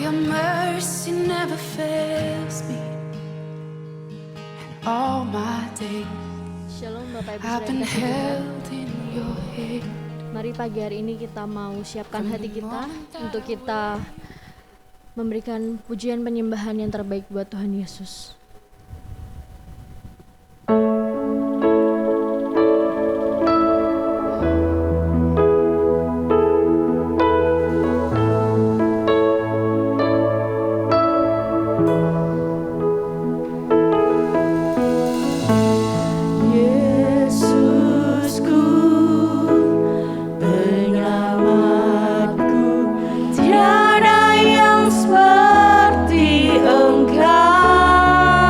your mercy never fails me. And all my days Shalom Bapak Ibu I've been Saudara terkasih. held in your hand. Mari pagi hari ini kita mau siapkan hati kita untuk kita memberikan pujian penyembahan yang terbaik buat Tuhan Yesus. Tiada yang seperti Engkau.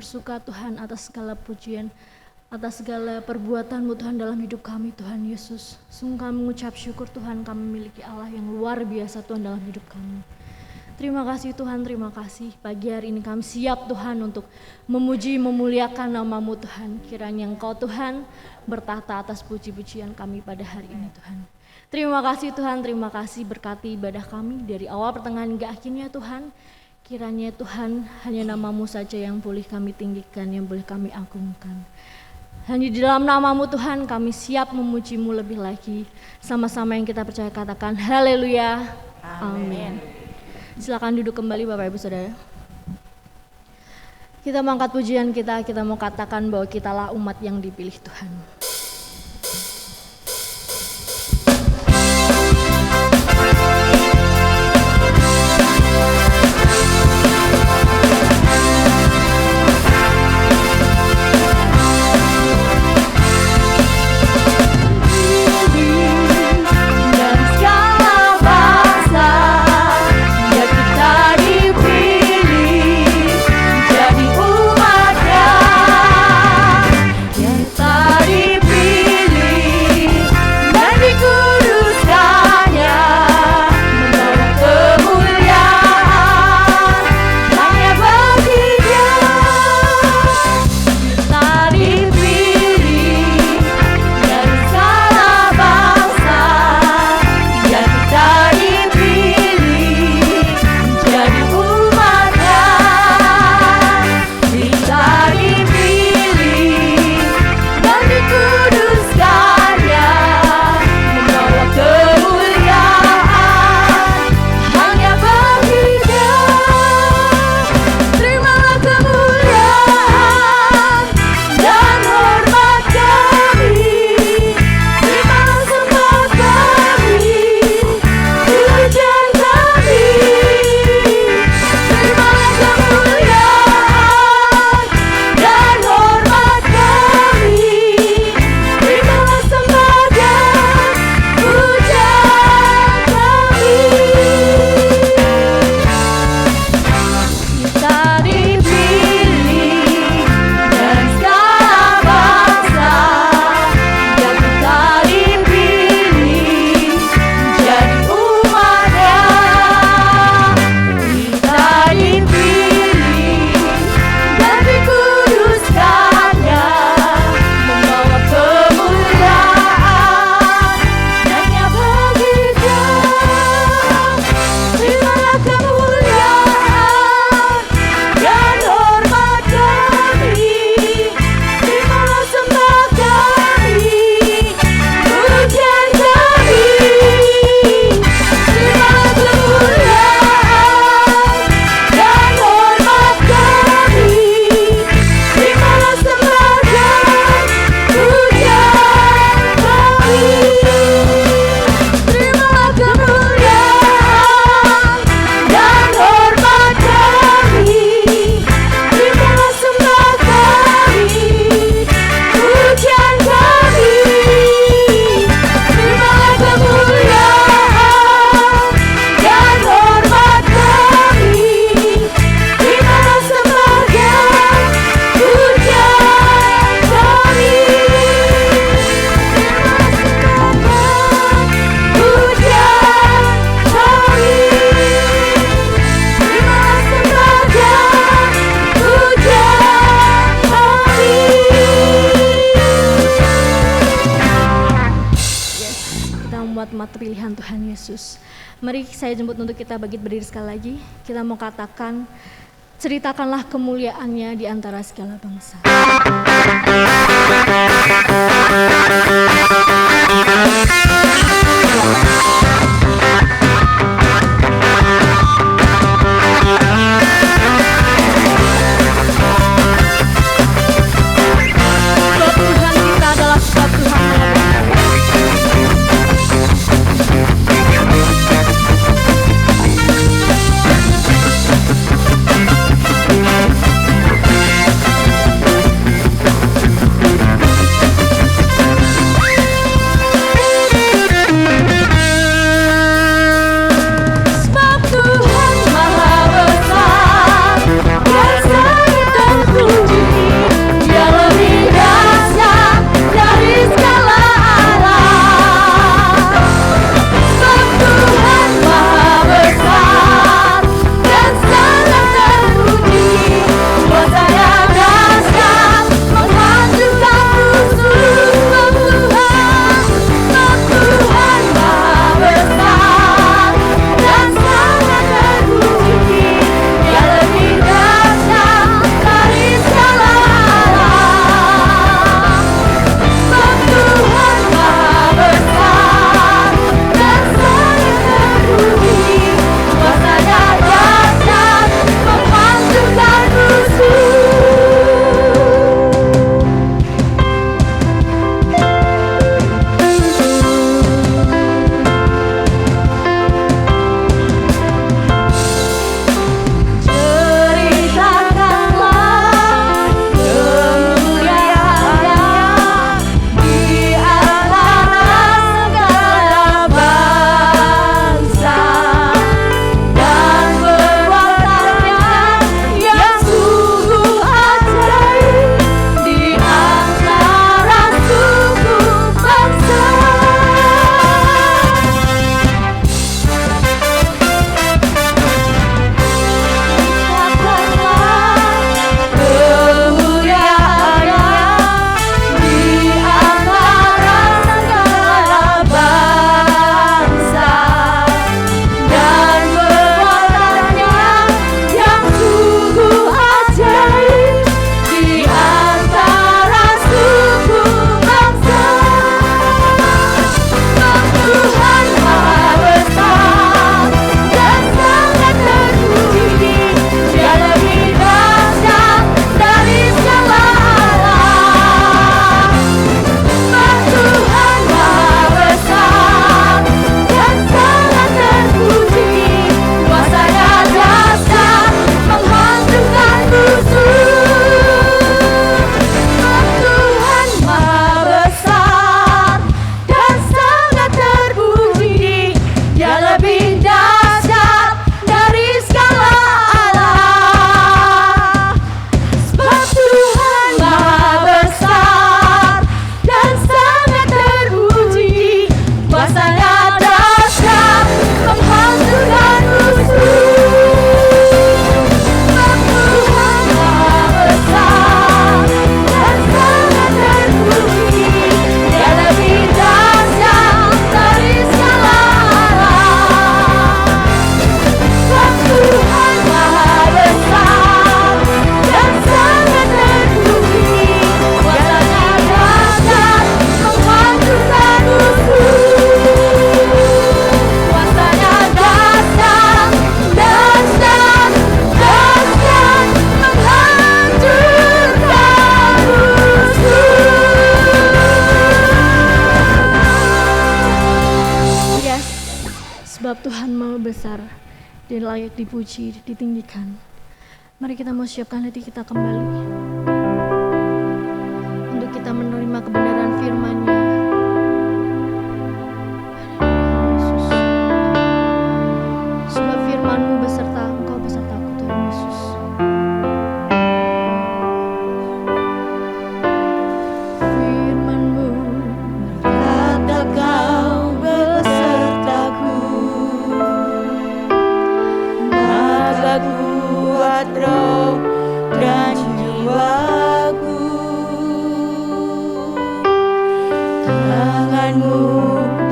bersuka Tuhan atas segala pujian, atas segala perbuatan-Mu Tuhan dalam hidup kami Tuhan Yesus. Sungguh kami mengucap syukur Tuhan, kami memiliki Allah yang luar biasa Tuhan dalam hidup kami. Terima kasih Tuhan, terima kasih. Pagi hari ini kami siap Tuhan untuk memuji, memuliakan nama-Mu Tuhan. Kiranya Engkau Tuhan bertahta atas puji-pujian kami pada hari ini Tuhan. Terima kasih Tuhan, terima kasih berkati ibadah kami dari awal pertengahan hingga akhirnya Tuhan. Kiranya Tuhan hanya nama-Mu saja yang boleh kami tinggikan, yang boleh kami agungkan. Hanya di dalam nama-Mu Tuhan kami siap memuji-Mu lebih lagi. Sama-sama yang kita percaya katakan haleluya, amin. Silakan duduk kembali Bapak Ibu Saudara. Kita mengangkat pujian kita mau katakan bahwa kitalah umat yang dipilih Tuhan. Pilihan Tuhan Yesus. Mari saya jemput untuk kita bangkit berdiri sekali lagi. Kita mau katakan, ceritakanlah kemuliaannya di antara segala bangsa. Dia layak dipuji, ditinggikan. Mari kita mau siapkan hati kita kembali untuk kita menerima kebenaran firman-Nya. Yesus, sebab firman-Mu beserta Engkau besertaku, Tuhan Yesus. Firman-Mu berkata Kau besertaku, maka kuat roh dan jiwaku. Tangan-Mu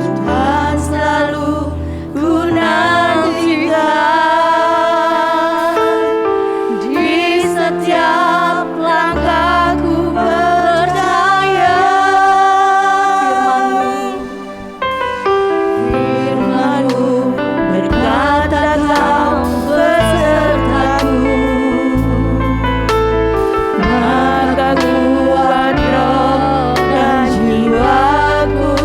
Tuhan selalu ku nantikan, di setiap langkahku percaya. Firman-Mu berkata Kau besertaku, maka kuat roh dan jiwaku.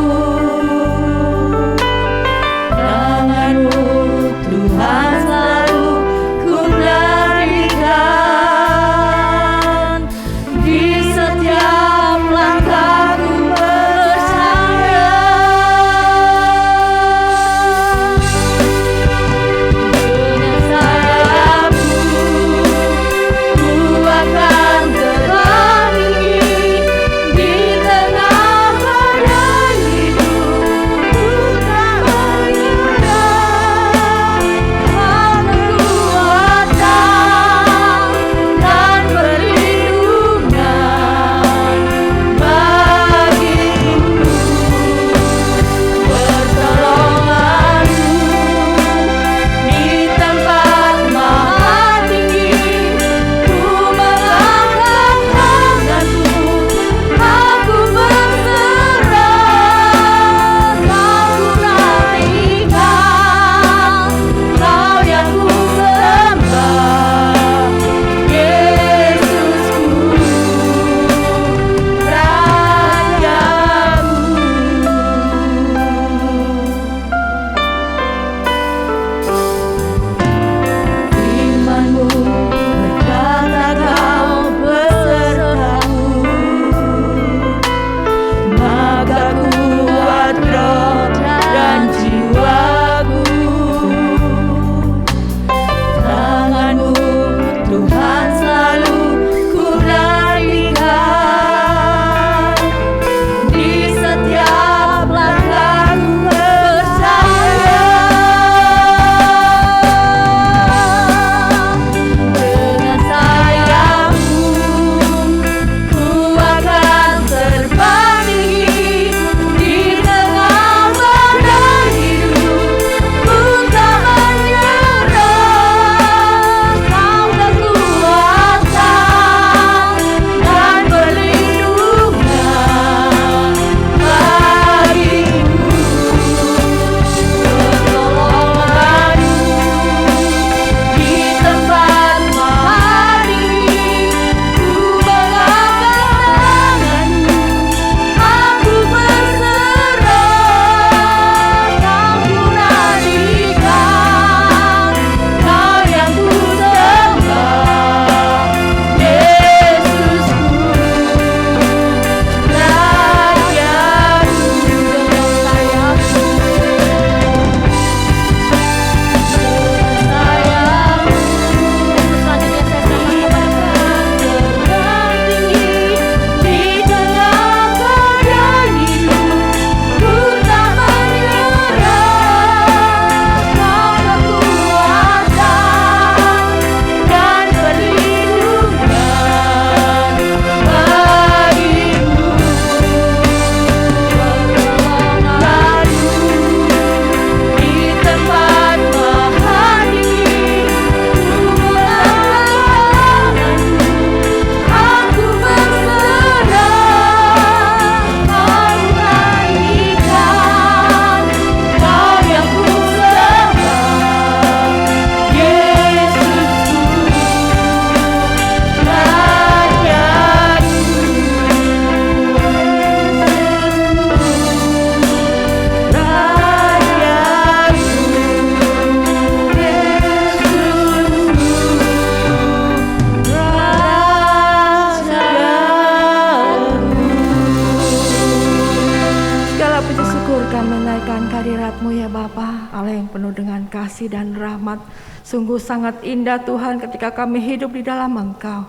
kami naikkan kehadirat-Mu ya Bapa, Allah yang penuh dengan kasih dan rahmat. Sungguh sangat indah Tuhan ketika kami hidup di dalam Engkau.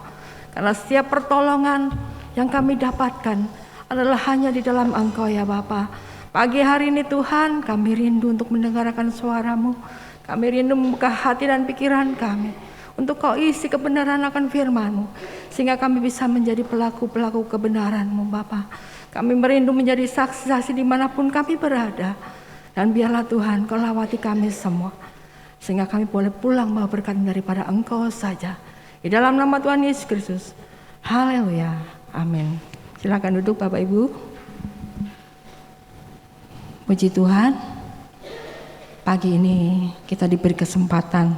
Karena setiap pertolongan yang kami dapatkan adalah hanya di dalam Engkau ya Bapa. Pagi hari ini Tuhan, kami rindu untuk mendengarkan suara-Mu. Kami rindu membuka hati dan pikiran kami untuk Kau isi kebenaran akan firman-Mu, sehingga kami bisa menjadi pelaku-pelaku kebenaran-Mu Bapa. Kami merindu menjadi saksi-saksi dimanapun kami berada. Dan biarlah Tuhan Kau lawati kami semua, sehingga kami boleh pulang bawa berkat daripada Engkau saja. Di dalam nama Tuhan Yesus Kristus. Haleluya. Amin. Silakan duduk Bapak Ibu. Puji Tuhan. Pagi ini kita diberi kesempatan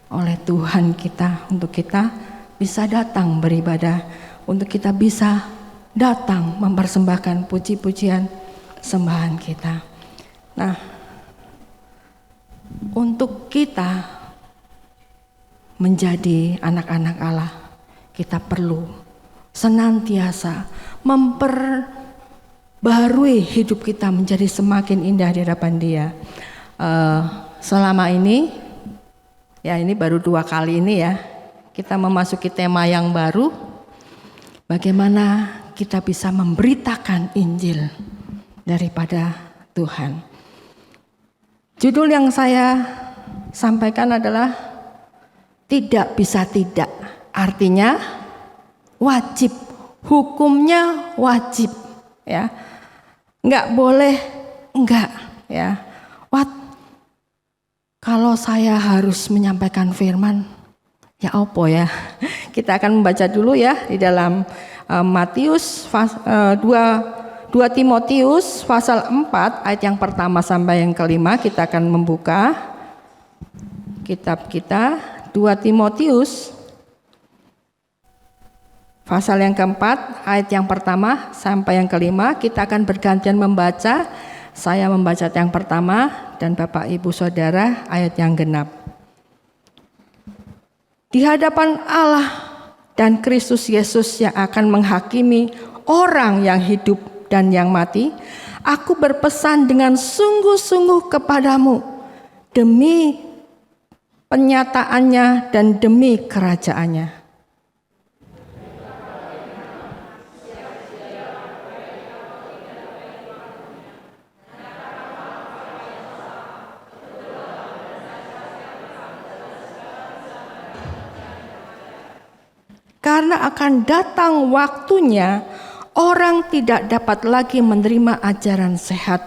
oleh Tuhan kita untuk kita bisa datang beribadah, untuk kita bisa datang mempersembahkan puji-pujian sembahan kita. Nah, untuk kita menjadi anak-anak Allah, kita perlu senantiasa memperbarui hidup kita menjadi semakin indah di hadapan Dia. Selama ini, ya ini baru 2 kali ini ya, kita memasuki tema yang baru. Bagaimana kita bisa memberitakan Injil daripada Tuhan. Judul yang saya sampaikan adalah tidak bisa tidak. Artinya wajib, hukumnya wajib ya. Enggak boleh enggak ya. Kalau saya harus menyampaikan firman, ya opo ya. Kita akan membaca dulu ya di dalam Matius 2 Timotius pasal 4 ayat yang pertama sampai yang kelima. Kita akan membuka kitab kita 2 Timotius pasal yang keempat ayat yang pertama sampai yang kelima. Kita akan bergantian membaca. Saya membaca yang pertama dan Bapak Ibu Saudara ayat yang genap. Di hadapan Allah dan Kristus Yesus yang akan menghakimi orang yang hidup dan yang mati, aku berpesan dengan sungguh-sungguh kepadamu demi penyataannya dan demi kerajaannya. Karena akan datang waktunya orang tidak dapat lagi menerima ajaran sehat,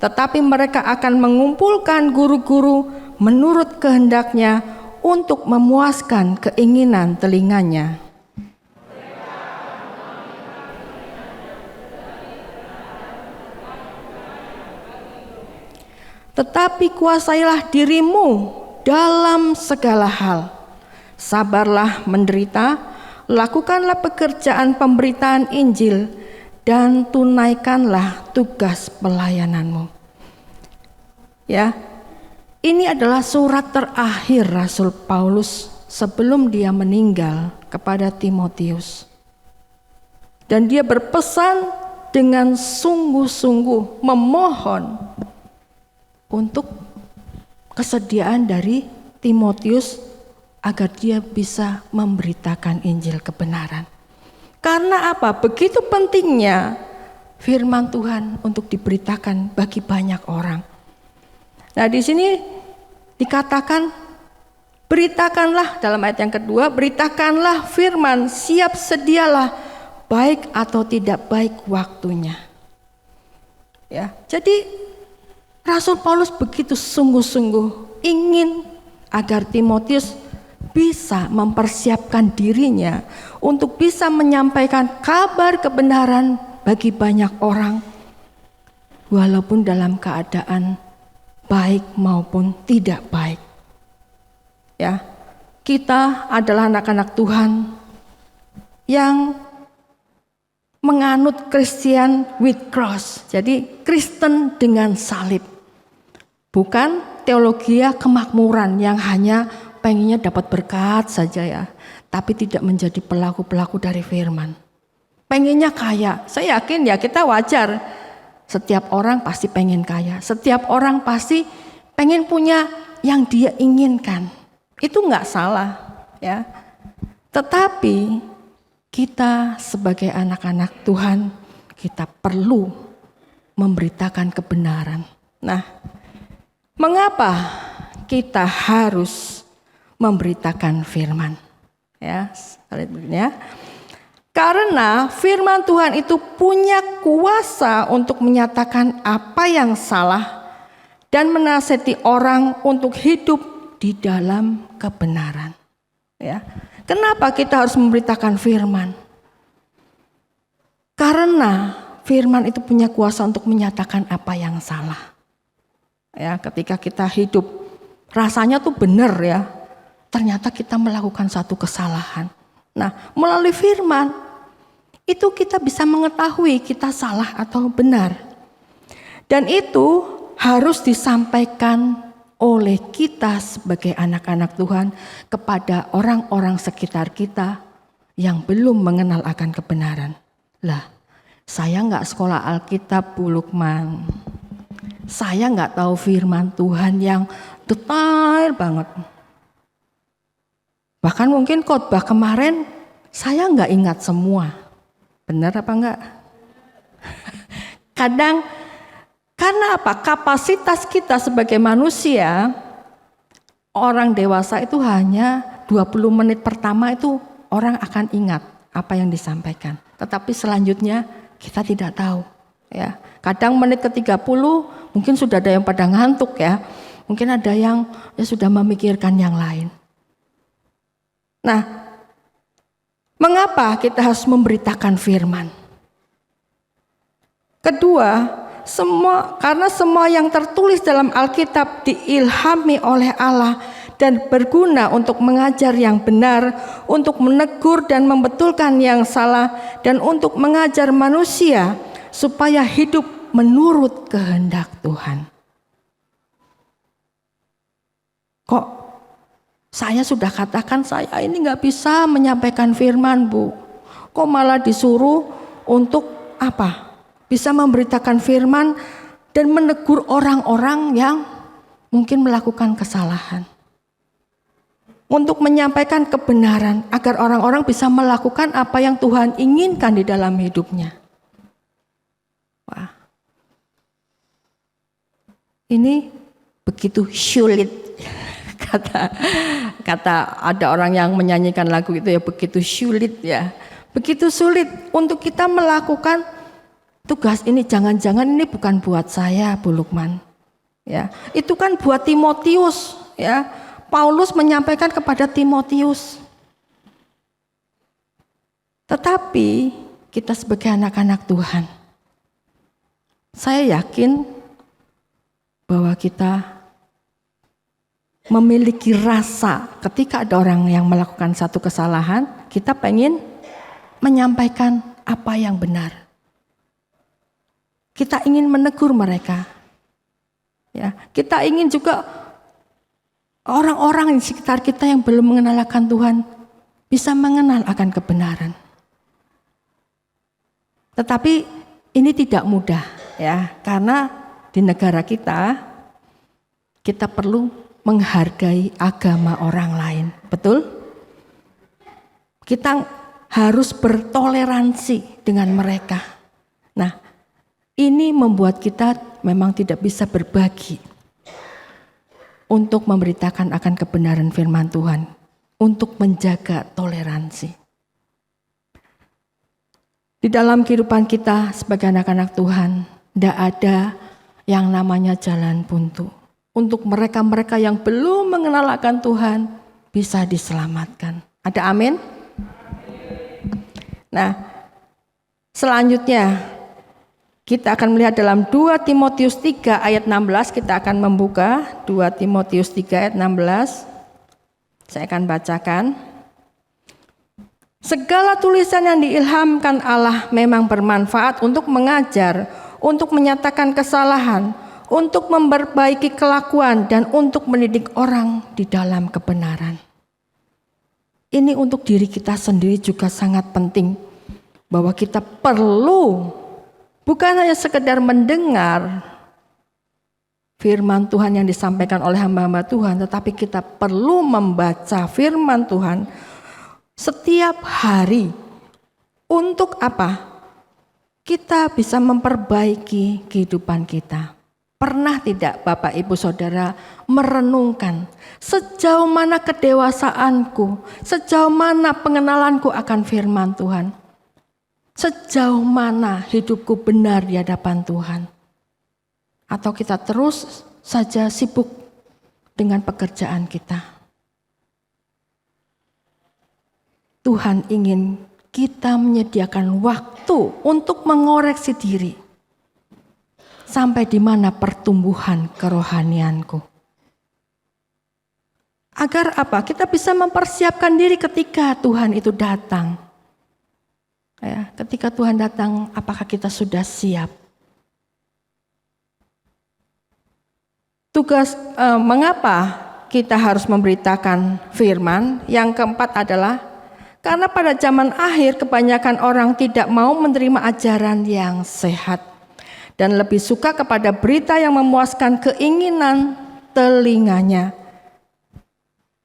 tetapi mereka akan mengumpulkan guru-guru menurut kehendaknya untuk memuaskan keinginan telinganya. Tetapi kuasailah dirimu dalam segala hal. Sabarlah menderita, lakukanlah pekerjaan pemberitaan Injil dan tunaikanlah tugas pelayananmu. Ya, ini adalah surat terakhir Rasul Paulus sebelum dia meninggal kepada Timotius. Dan dia berpesan dengan sungguh-sungguh memohon untuk kesediaan dari Timotius agar dia bisa memberitakan Injil kebenaran. Karena apa? Begitu pentingnya firman Tuhan untuk diberitakan bagi banyak orang. Nah, di sini dikatakan beritakanlah dalam ayat yang kedua, beritakanlah firman, siap sedialah baik atau tidak baik waktunya. Ya, jadi Rasul Paulus begitu sungguh-sungguh ingin agar Timotius bisa mempersiapkan dirinya untuk bisa menyampaikan kabar kebenaran bagi banyak orang, walaupun dalam keadaan baik maupun tidak baik. Ya, kita adalah anak-anak Tuhan yang menganut Christian with cross, jadi Kristen dengan salib, bukan teologi kemakmuran yang hanya pengennya dapat berkat saja ya, tapi tidak menjadi pelaku-pelaku dari firman. Pengennya kaya, saya yakin ya kita wajar Setiap orang pasti pengen kaya. Setiap orang pasti pengen punya yang dia inginkan. Itu nggak salah, ya. Tetapi kita sebagai anak-anak Tuhan, kita perlu memberitakan kebenaran. Nah, mengapa kita harus memberitakan firman? Ya, selanjutnya. Karena firman Tuhan itu punya kuasa untuk menyatakan apa yang salah dan menasihati orang untuk hidup di dalam kebenaran. Ya. Kenapa kita harus memberitakan firman? Karena firman itu punya kuasa untuk menyatakan apa yang salah. Ya, ketika kita hidup rasanya tuh benar ya, ternyata kita melakukan satu kesalahan. Nah, melalui firman itu kita bisa mengetahui kita salah atau benar. Dan itu harus disampaikan oleh kita sebagai anak-anak Tuhan kepada orang-orang sekitar kita yang belum mengenal akan kebenaran. Lah, saya nggak sekolah Alkitab, Bu Lukman. Saya nggak tahu firman Tuhan yang detail banget. Bahkan mungkin khotbah kemarin saya nggak ingat semua. Benar apa enggak? Kadang karena apa? Kapasitas kita sebagai manusia, orang dewasa itu hanya 20 menit pertama itu orang akan ingat apa yang disampaikan. Tetapi selanjutnya kita tidak tahu. Ya, kadang menit ke-30 mungkin sudah ada yang pada ngantuk ya. Mungkin ada yang sudah memikirkan yang lain. Nah, mengapa kita harus memberitakan firman? Kedua, karena semua yang tertulis dalam Alkitab diilhami oleh Allah dan berguna untuk mengajar yang benar, untuk menegur dan membetulkan yang salah, dan untuk mengajar manusia supaya hidup menurut kehendak Tuhan. Kok saya sudah katakan saya ini nggak bisa menyampaikan firman, Bu. Kok malah disuruh untuk apa? Bisa memberitakan firman dan menegur orang-orang yang mungkin melakukan kesalahan. Untuk menyampaikan kebenaran agar orang-orang bisa melakukan apa yang Tuhan inginkan di dalam hidupnya. Wah. Ini begitu sulit. Kata ada orang yang menyanyikan lagu itu ya, begitu sulit ya. Begitu sulit untuk kita melakukan tugas ini. Jangan-jangan ini bukan buat saya, Bu Lukman. Ya, itu kan buat Timotius ya. Paulus menyampaikan kepada Timotius. Tetapi kita sebagai anak-anak Tuhan, saya yakin bahwa kita memiliki rasa ketika ada orang yang melakukan satu kesalahan, kita pengen menyampaikan apa yang benar. Kita ingin menegur mereka. Ya, kita ingin juga orang-orang di sekitar kita yang belum mengenal akan Tuhan bisa mengenal akan kebenaran. Tetapi ini tidak mudah ya, karena di negara kita perlu menghargai agama orang lain, betul? Kita harus bertoleransi dengan mereka. Nah, ini membuat kita memang tidak bisa berbagi untuk memberitakan akan kebenaran firman Tuhan, untuk menjaga toleransi. Di dalam kehidupan kita sebagai anak-anak Tuhan, tidak ada yang namanya jalan buntu. Untuk mereka-mereka yang belum mengenal akan Tuhan bisa diselamatkan. Ada amin? Nah, selanjutnya kita akan melihat dalam 2 Timotius 3 ayat 16. Kita akan membuka 2 Timotius 3 ayat 16. Saya akan bacakan. Segala tulisan yang diilhamkan Allah memang bermanfaat untuk mengajar, untuk menyatakan kesalahan, untuk memperbaiki kelakuan, dan untuk mendidik orang di dalam kebenaran. Ini untuk diri kita sendiri juga sangat penting, bahwa kita perlu Bukan hanya sekedar mendengar firman Tuhan yang disampaikan oleh hamba-hamba Tuhan, tetapi kita perlu membaca firman Tuhan setiap hari. Untuk apa? Kita bisa memperbaiki kehidupan kita. Pernah tidak Bapak Ibu Saudara merenungkan sejauh mana kedewasaanku, sejauh mana pengenalanku akan firman Tuhan? Sejauh mana hidupku benar di hadapan Tuhan? Atau kita terus saja sibuk dengan pekerjaan kita? Tuhan ingin kita menyediakan waktu untuk mengoreksi diri. Sampai di mana pertumbuhan kerohanianku. Agar apa? Kita bisa mempersiapkan diri ketika Tuhan itu datang. Ya, ketika Tuhan datang, apakah kita sudah siap? Tugas mengapa kita harus memberitakan firman? Yang keempat adalah karena pada zaman akhir kebanyakan orang tidak mau menerima ajaran yang sehat dan lebih suka kepada berita yang memuaskan keinginan telinganya.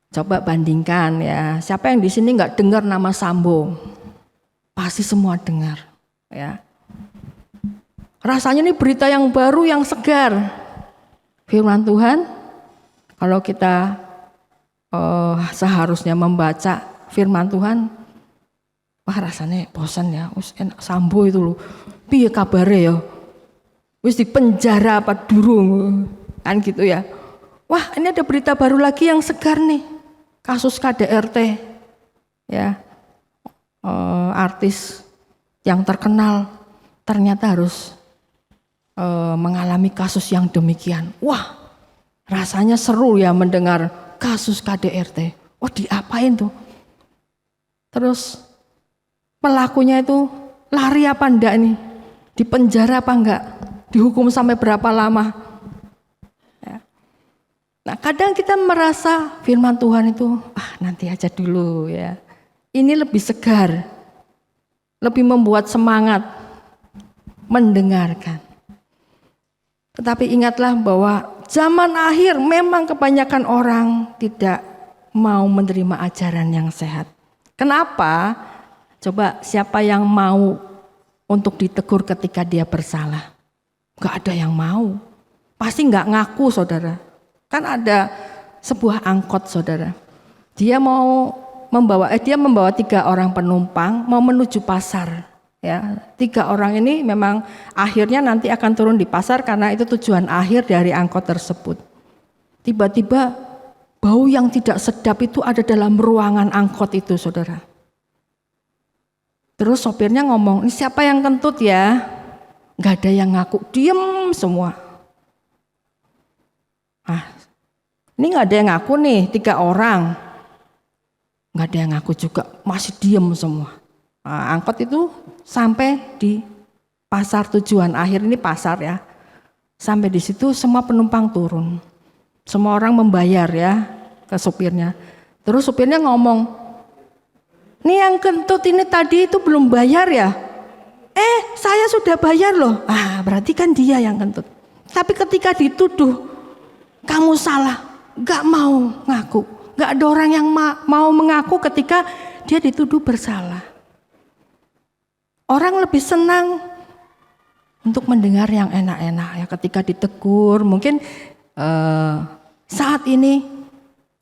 Coba bandingkan ya, siapa yang di sini nggak dengar nama Sambo? Pasti semua dengar. Ya. Rasanya ini berita yang baru, yang segar. Firman Tuhan, kalau kita seharusnya membaca firman Tuhan, wah rasanya bosan ya, enak Sambo itu loh, piye kabare ya, wis di penjara apa durung, kan gitu ya. Wah ini ada berita baru lagi yang segar nih, kasus KDRT, ya, artis yang terkenal ternyata harus mengalami kasus yang demikian. Wah rasanya seru ya mendengar kasus KDRT, wah diapain tuh? Terus pelakunya itu lari apa enggak nih? Di penjara apa enggak? Dihukum sampai berapa lama? Ya. Nah kadang kita merasa firman Tuhan itu nanti aja dulu ya. Ini lebih segar, lebih membuat semangat mendengarkan. Tetapi ingatlah bahwa zaman akhir memang kebanyakan orang tidak mau menerima ajaran yang sehat. Kenapa? Coba siapa yang mau untuk ditegur ketika dia bersalah? Gak ada yang mau. Pasti gak ngaku saudara. Kan ada sebuah angkot saudara. Dia membawa 3 orang penumpang mau menuju pasar. Ya, 3 orang ini memang akhirnya nanti akan turun di pasar karena itu tujuan akhir dari angkot tersebut. Tiba-tiba bau yang tidak sedap itu ada dalam ruangan angkot itu saudara. Terus sopirnya ngomong, ini siapa yang kentut ya? Gak ada yang ngaku, diem semua. Ini gak ada yang ngaku nih, 3 orang. Gak ada yang ngaku juga, masih diem semua. Angkot itu sampai di pasar tujuan akhir, ini pasar ya. Sampai di situ semua penumpang turun. Semua orang membayar ya ke supirnya. Terus supirnya ngomong, "Nih yang kentut ini tadi itu belum bayar ya?" Saya sudah bayar loh. Berarti kan dia yang kentut. Tapi ketika dituduh, kamu salah, gak mau ngaku. Gak ada orang yang mau mengaku ketika dia dituduh bersalah. Orang lebih senang untuk mendengar yang enak-enak ya ketika ditegur. Mungkin saat ini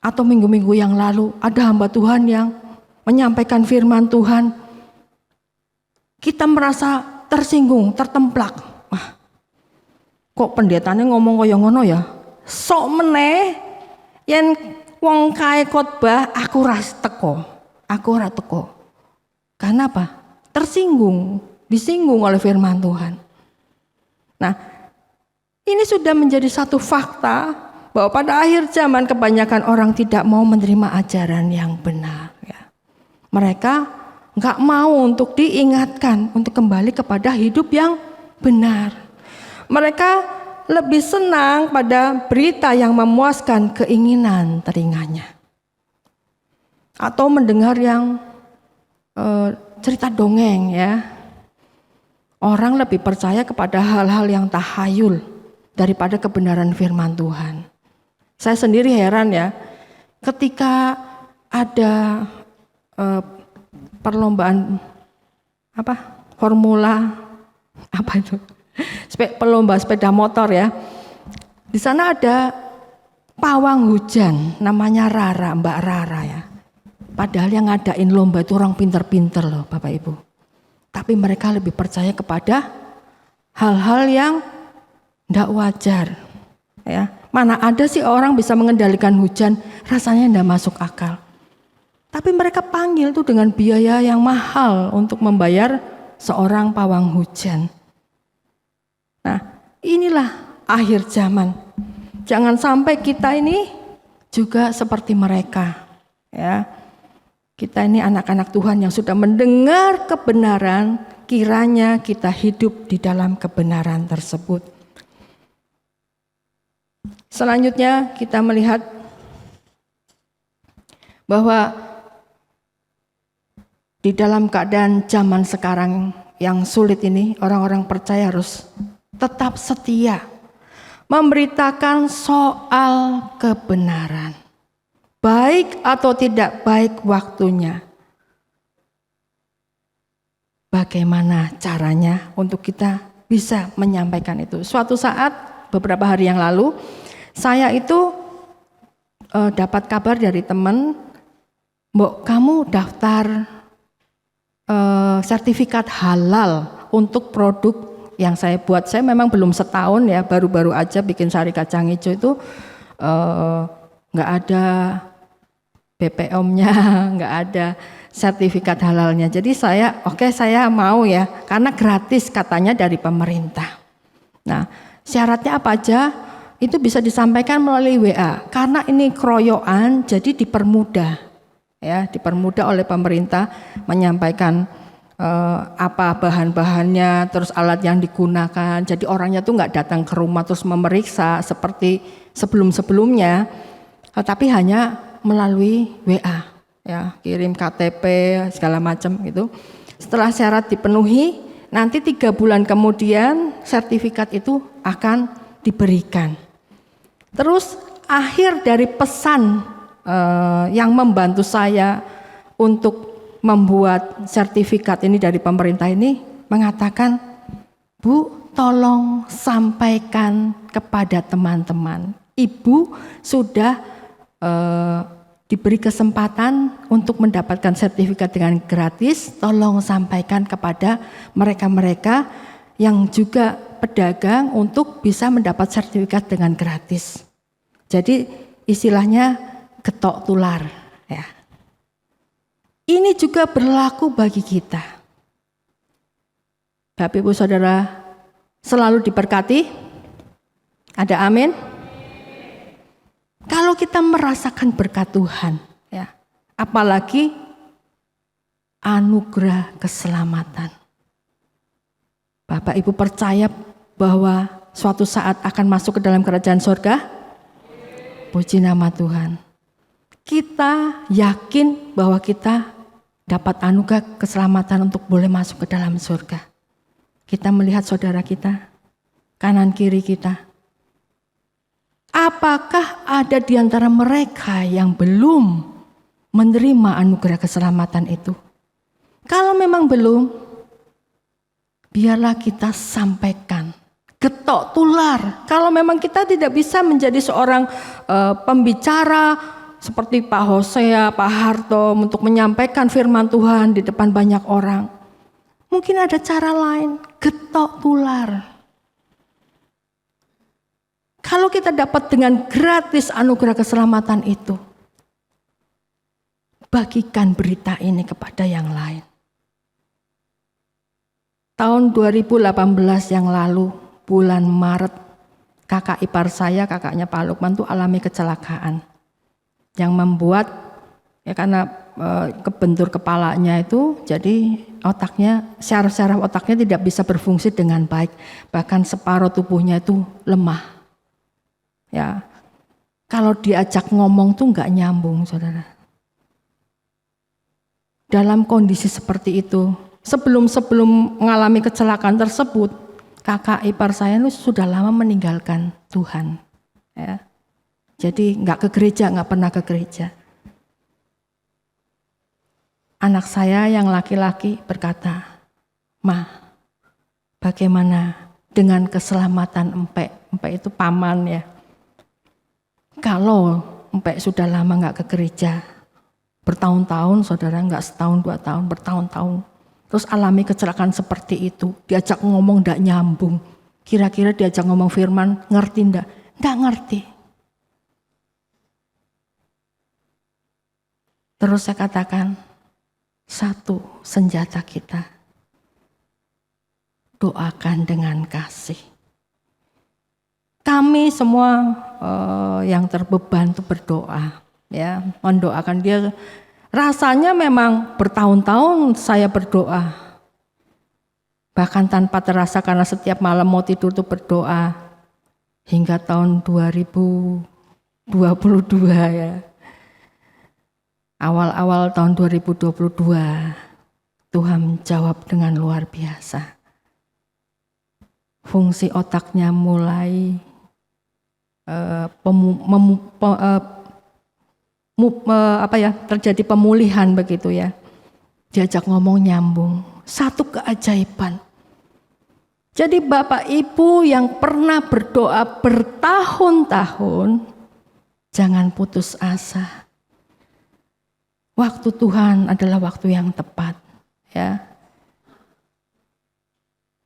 atau minggu-minggu yang lalu ada hamba Tuhan yang menyampaikan firman Tuhan. Kita merasa tersinggung, tertemplak. Kok pendetanya ngomong kaya ngono ya? Sok meneh yen wong kae khotbah aku ora teko. Karena apa? Tersinggung, disinggung oleh firman Tuhan. Nah, ini sudah menjadi satu fakta bahwa pada akhir zaman kebanyakan orang tidak mau menerima ajaran yang benar. Ya. Mereka gak mau untuk diingatkan untuk kembali kepada hidup yang benar. Mereka lebih senang pada berita yang memuaskan keinginan telinganya. Atau mendengar yang cerita dongeng ya. orang lebih percaya kepada hal-hal yang tahayul daripada kebenaran firman Tuhan. Saya sendiri heran ya, ketika ada perlombaan formula perlomba sepeda motor ya. Di sana ada pawang hujan namanya Rara, Mbak Rara ya. Padahal yang ngadain lomba itu orang pinter-pinter loh Bapak Ibu. Tapi mereka lebih percaya kepada hal-hal yang tidak wajar ya. Mana ada sih orang bisa mengendalikan hujan, rasanya tidak masuk akal. Tapi mereka panggil tuh dengan biaya yang mahal untuk membayar seorang pawang hujan. Nah, inilah akhir zaman. Jangan sampai kita ini juga seperti mereka. Ya, kita ini anak-anak Tuhan yang sudah mendengar kebenaran, kiranya kita hidup di dalam kebenaran tersebut. Selanjutnya kita melihat bahwa di dalam keadaan zaman sekarang yang sulit ini, orang-orang percaya harus tetap setia memberitakan soal kebenaran. Baik atau tidak baik waktunya. Bagaimana caranya untuk kita bisa menyampaikan itu. Suatu saat beberapa hari yang lalu saya itu dapat kabar dari teman, Mbok kamu daftar sertifikat halal untuk produk yang saya buat. Saya memang belum setahun ya, baru-baru aja bikin sari kacang hijau itu nggak ada BPOM-nya, nggak ada sertifikat halalnya. Jadi saya mau ya, karena gratis katanya dari pemerintah. Nah, syaratnya apa aja? Itu bisa disampaikan melalui WA. Karena ini keroyokan, jadi dipermudah. Ya, dipermudah oleh pemerintah menyampaikan apa bahan-bahannya, terus alat yang digunakan. Jadi orangnya tuh nggak datang ke rumah terus memeriksa seperti sebelum-sebelumnya, tapi hanya melalui WA. Ya, kirim KTP segala macam gitu. Setelah syarat dipenuhi, nanti 3 bulan kemudian sertifikat itu akan diberikan. Terus akhir dari pesan yang membantu saya untuk membuat sertifikat ini dari pemerintah ini mengatakan, Bu, tolong sampaikan kepada teman-teman, Ibu sudah diberi kesempatan untuk mendapatkan sertifikat dengan gratis, tolong sampaikan kepada mereka-mereka yang juga pedagang untuk bisa mendapat sertifikat dengan gratis. Jadi istilahnya getok tular ya. Ini juga berlaku bagi kita. Bapak Ibu Saudara selalu diberkati. Ada amin? Kalau kita merasakan berkat Tuhan ya, apalagi anugerah keselamatan. Bapak Ibu percaya bahwa suatu saat akan masuk ke dalam kerajaan surga? Puji nama Tuhan. Kita yakin bahwa kita dapat anugerah keselamatan untuk boleh masuk ke dalam surga. Kita melihat saudara kita, kanan kiri kita. Apakah ada di antara mereka yang belum menerima anugerah keselamatan itu? Kalau memang belum, biarlah kita sampaikan. Getok tular. Kalau memang kita tidak bisa menjadi seorang pembicara seperti Pak Hosea, Pak Harto untuk menyampaikan firman Tuhan di depan banyak orang. Mungkin ada cara lain, getok tular. Kalau kita dapat dengan gratis anugerah keselamatan itu, bagikan berita ini kepada yang lain. Tahun 2018 yang lalu, bulan Maret, kakak ipar saya, kakaknya Pak Lukman tuh alami kecelakaan yang membuat ya karena kebentur kepalanya itu, jadi otaknya, syaraf-syaraf otaknya tidak bisa berfungsi dengan baik, bahkan separuh tubuhnya itu lemah. Ya, kalau diajak ngomong tuh nggak nyambung, saudara. Dalam kondisi seperti itu, sebelum mengalami kecelakaan tersebut, kakak ipar saya itu sudah lama meninggalkan Tuhan. Ya. Jadi nggak ke gereja, nggak pernah ke gereja. Anak saya yang laki-laki berkata, "Ma, bagaimana dengan keselamatan Empek?" Empek itu paman ya. Kalau Empek sudah lama nggak ke gereja, bertahun-tahun, saudara, nggak setahun 2 tahun, bertahun-tahun, terus alami kecelakaan seperti itu, diajak ngomong nggak nyambung. Kira-kira diajak ngomong firman, ngerti nggak? Nggak ngerti. Terus saya katakan, satu senjata kita, doakan dengan kasih. Kami semua yang terbeban itu berdoa, ya, mendoakan dia. Rasanya memang bertahun-tahun saya berdoa, bahkan tanpa terasa karena setiap malam mau tidur tuh berdoa hingga tahun 2022 ya. Awal-awal tahun 2022 Tuhan jawab dengan luar biasa. Fungsi otaknya mulai terjadi pemulihan begitu ya. Diajak ngomong nyambung. Satu keajaiban. Jadi Bapak Ibu yang pernah berdoa bertahun-tahun, jangan putus asa. Waktu Tuhan adalah waktu yang tepat, ya.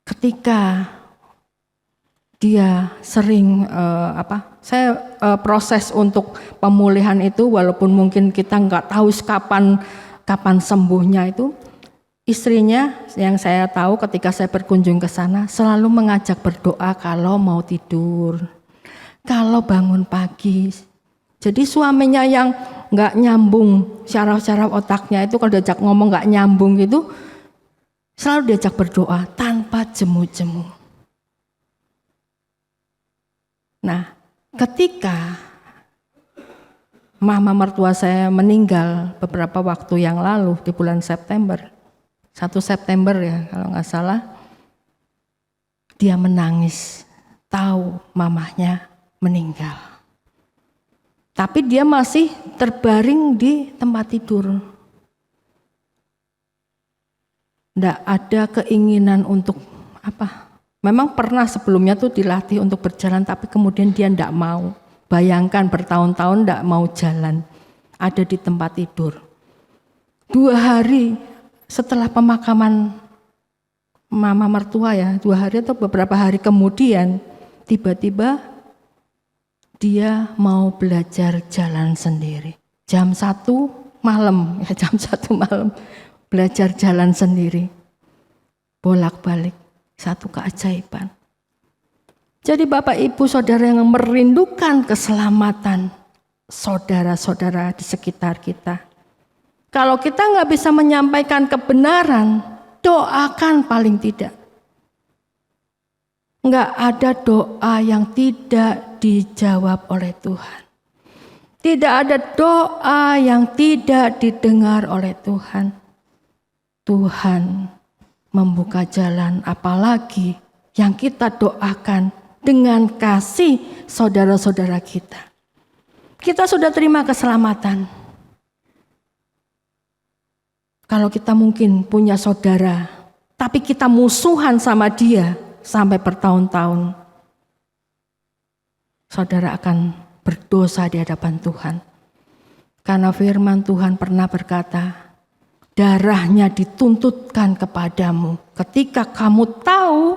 Ketika dia sering proses untuk pemulihan itu, walaupun mungkin kita nggak tahu kapan sembuhnya itu, istrinya yang saya tahu ketika saya berkunjung ke sana selalu mengajak berdoa kalau mau tidur, kalau bangun pagi. Jadi suaminya yang nggak nyambung syaraf-syaraf otaknya itu, kalau diajak ngomong nggak nyambung gitu, selalu diajak berdoa tanpa jemu-jemu. Nah, ketika mama mertua saya meninggal beberapa waktu yang lalu di bulan September, 1 September ya kalau nggak salah, dia menangis tahu mamahnya meninggal. Tapi dia masih terbaring di tempat tidur. Tidak ada keinginan untuk apa. Memang pernah sebelumnya tuh dilatih untuk berjalan, tapi kemudian dia tidak mau. Bayangkan bertahun-tahun tidak mau jalan. Ada di tempat tidur. 2 hari setelah pemakaman mama mertua ya, 2 hari atau beberapa hari kemudian, tiba-tiba dia mau belajar jalan sendiri. Jam 1 malam, belajar jalan sendiri. Bolak-balik, satu keajaiban. Jadi Bapak Ibu Saudara yang merindukan keselamatan saudara-saudara di sekitar kita. Kalau kita nggak bisa menyampaikan kebenaran, doakan paling tidak. Nggak ada doa yang tidak dijawab oleh Tuhan. Tidak ada doa yang tidak didengar oleh Tuhan. Tuhan membuka jalan, apalagi yang kita doakan dengan kasih saudara-saudara kita. Kita sudah terima keselamatan. Kalau kita mungkin punya saudara, tapi kita musuhan sama dia sampai bertahun-tahun, saudara akan berdosa di hadapan Tuhan. Karena firman Tuhan pernah berkata, darahnya dituntutkan kepadamu. Ketika kamu tahu,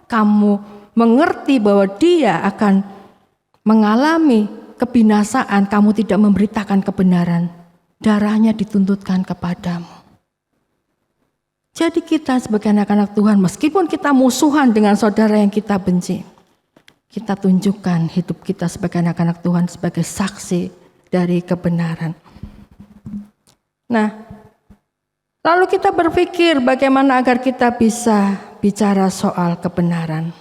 kamu mengerti bahwa dia akan mengalami kebinasaan, kamu tidak memberitakan kebenaran, darahnya dituntutkan kepadamu. Jadi kita sebagai anak-anak Tuhan, meskipun kita musuhan dengan saudara yang kita benci, kita tunjukkan hidup kita sebagai anak-anak Tuhan sebagai saksi dari kebenaran. Nah, lalu kita berpikir bagaimana agar kita bisa bicara soal kebenaran.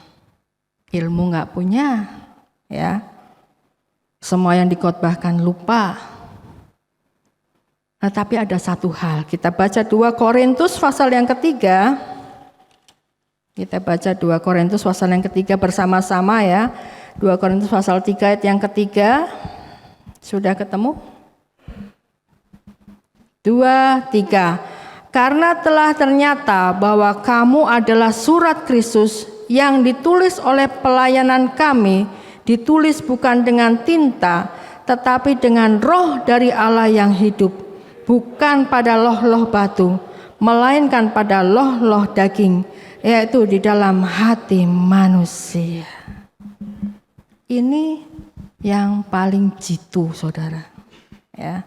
Ilmu nggak punya, ya. Semua yang dikhotbahkan lupa. Nah, tapi ada satu hal. Kita baca 2 Korintus pasal yang ketiga. Kita baca 2 Korintus pasal yang ketiga bersama-sama ya. 2 Korintus pasal 3 ayat yang ketiga. Sudah ketemu? 2, 3. Karena telah ternyata bahwa kamu adalah surat Kristus yang ditulis oleh pelayanan kami, ditulis bukan dengan tinta, tetapi dengan roh dari Allah yang hidup, bukan pada loh-loh batu, melainkan pada loh-loh daging, yaitu di dalam hati manusia. Ini yang paling jitu, saudara. Ya.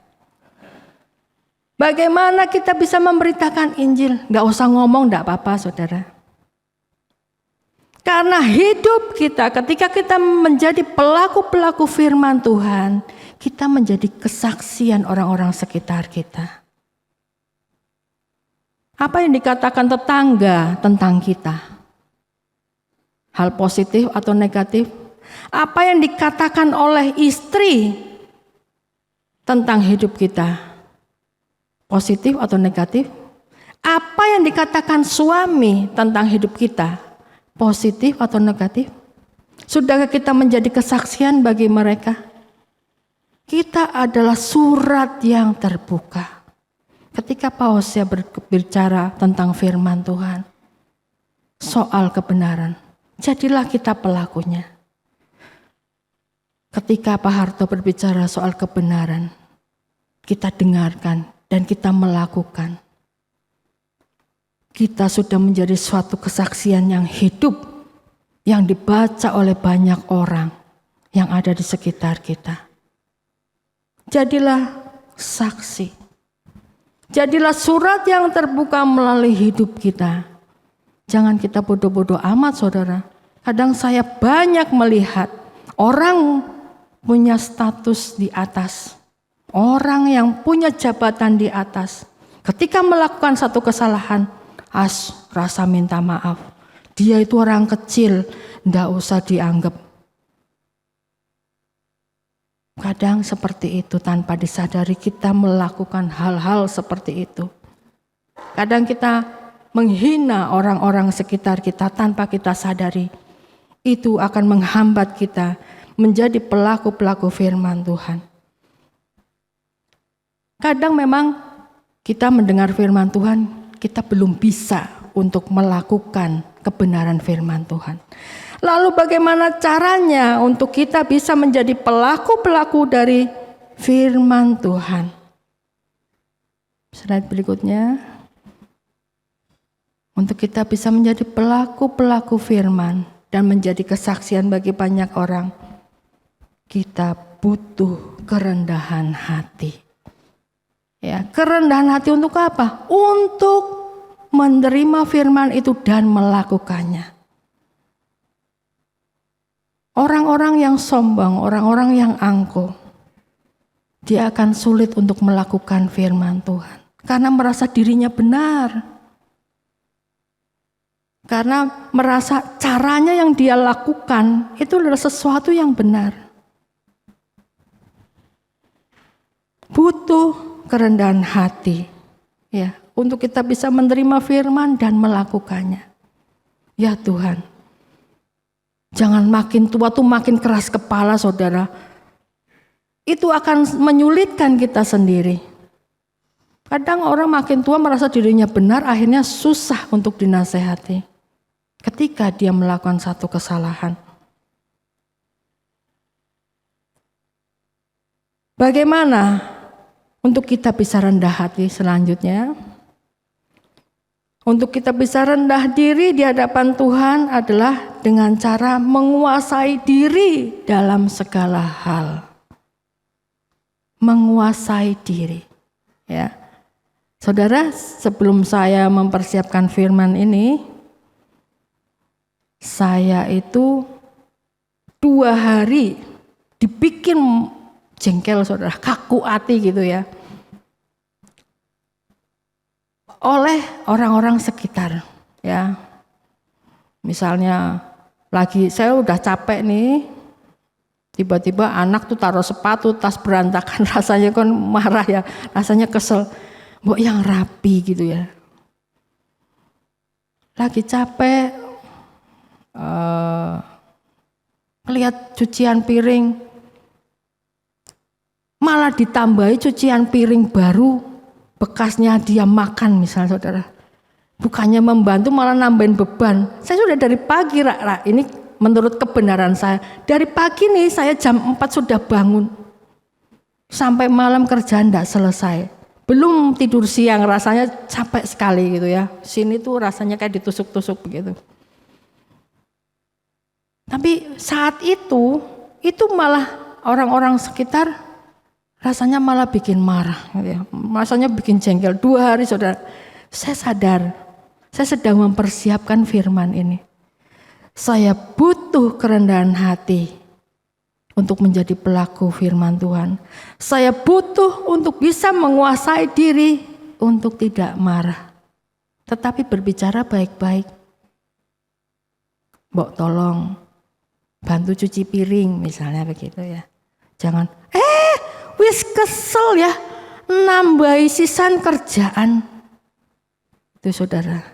Bagaimana kita bisa memberitakan Injil? Gak usah ngomong, gak apa-apa, saudara. Karena hidup kita, ketika kita menjadi pelaku-pelaku firman Tuhan, kita menjadi kesaksian orang-orang sekitar kita. Apa yang dikatakan tetangga tentang kita? Hal positif atau negatif? Apa yang dikatakan oleh istri tentang hidup kita? Positif atau negatif? Apa yang dikatakan suami tentang hidup kita? Positif atau negatif? Sudahkah kita menjadi kesaksian bagi mereka? Kita adalah surat yang terbuka. Ketika Paulus berbicara tentang firman Tuhan, soal kebenaran, jadilah kita pelakunya. Ketika Pak Harto berbicara soal kebenaran, kita dengarkan dan kita melakukan. Kita sudah menjadi suatu kesaksian yang hidup, yang dibaca oleh banyak orang yang ada di sekitar kita. Jadilah saksi. Jadilah surat yang terbuka melalui hidup kita. Jangan kita bodoh-bodoh amat, saudara. Kadang saya banyak melihat orang punya status di atas. Orang yang punya jabatan di atas, ketika melakukan satu kesalahan, rasa minta maaf. Dia itu orang kecil, ndak usah dianggap. Kadang seperti itu tanpa disadari kita melakukan hal-hal seperti itu. Kadang kita menghina orang-orang sekitar kita tanpa kita sadari. Itu akan menghambat kita menjadi pelaku-pelaku firman Tuhan. Kadang memang kita mendengar firman Tuhan, kita belum bisa untuk melakukan kebenaran firman Tuhan. Lalu bagaimana caranya untuk kita bisa menjadi pelaku-pelaku dari firman Tuhan? Slide berikutnya. Untuk kita bisa menjadi pelaku-pelaku firman dan menjadi kesaksian bagi banyak orang, kita butuh kerendahan hati. Ya, kerendahan hati untuk apa? Untuk menerima firman itu dan melakukannya. Orang-orang yang sombong, orang-orang yang angkuh, dia akan sulit untuk melakukan firman Tuhan. Karena merasa dirinya benar. Karena merasa caranya yang dia lakukan itu adalah sesuatu yang benar. Butuh kerendahan hati ya untuk kita bisa menerima firman dan melakukannya. Ya Tuhan, jangan makin tua tuh makin keras kepala, saudara. Itu akan menyulitkan kita sendiri. Kadang orang makin tua merasa dirinya benar, akhirnya susah untuk dinasehati ketika dia melakukan satu kesalahan. Bagaimana untuk kita bisa rendah hati selanjutnya? Untuk kita bisa rendah diri di hadapan Tuhan adalah dengan cara menguasai diri dalam segala hal. Menguasai diri. Ya. Saudara, sebelum saya mempersiapkan firman ini, saya itu 2 hari dibikin jengkel, saudara, kaku hati gitu ya, oleh orang-orang sekitar ya. Misalnya lagi saya udah capek nih, Tiba-tiba anak tuh taruh sepatu, tas berantakan, rasanya kan marah ya, rasanya kesel. Mbok yang rapi gitu ya. Lagi capek, lihat cucian piring, malah ditambahi cucian piring baru, bekasnya dia makan misalnya saudara. Bukannya membantu malah nambahin beban. Saya sudah dari pagi, ini menurut kebenaran saya, dari pagi nih saya jam 4 sudah bangun. Sampai malam kerjaan tidak selesai. Belum tidur siang, rasanya capek sekali gitu ya. Sini tuh rasanya kayak ditusuk-tusuk begitu. Tapi saat itu malah orang-orang sekitar rasanya malah bikin marah gitu ya. Rasanya bikin jengkel. 2 hari saudara, saya sadar, saya sedang mempersiapkan firman ini. Saya butuh kerendahan hati untuk menjadi pelaku firman Tuhan. Saya butuh untuk bisa menguasai diri untuk tidak marah. Tetapi berbicara baik-baik. Mbok tolong bantu cuci piring misalnya begitu ya. Jangan, wis kesel ya, nambahi sisan kerjaan. Itu saudara.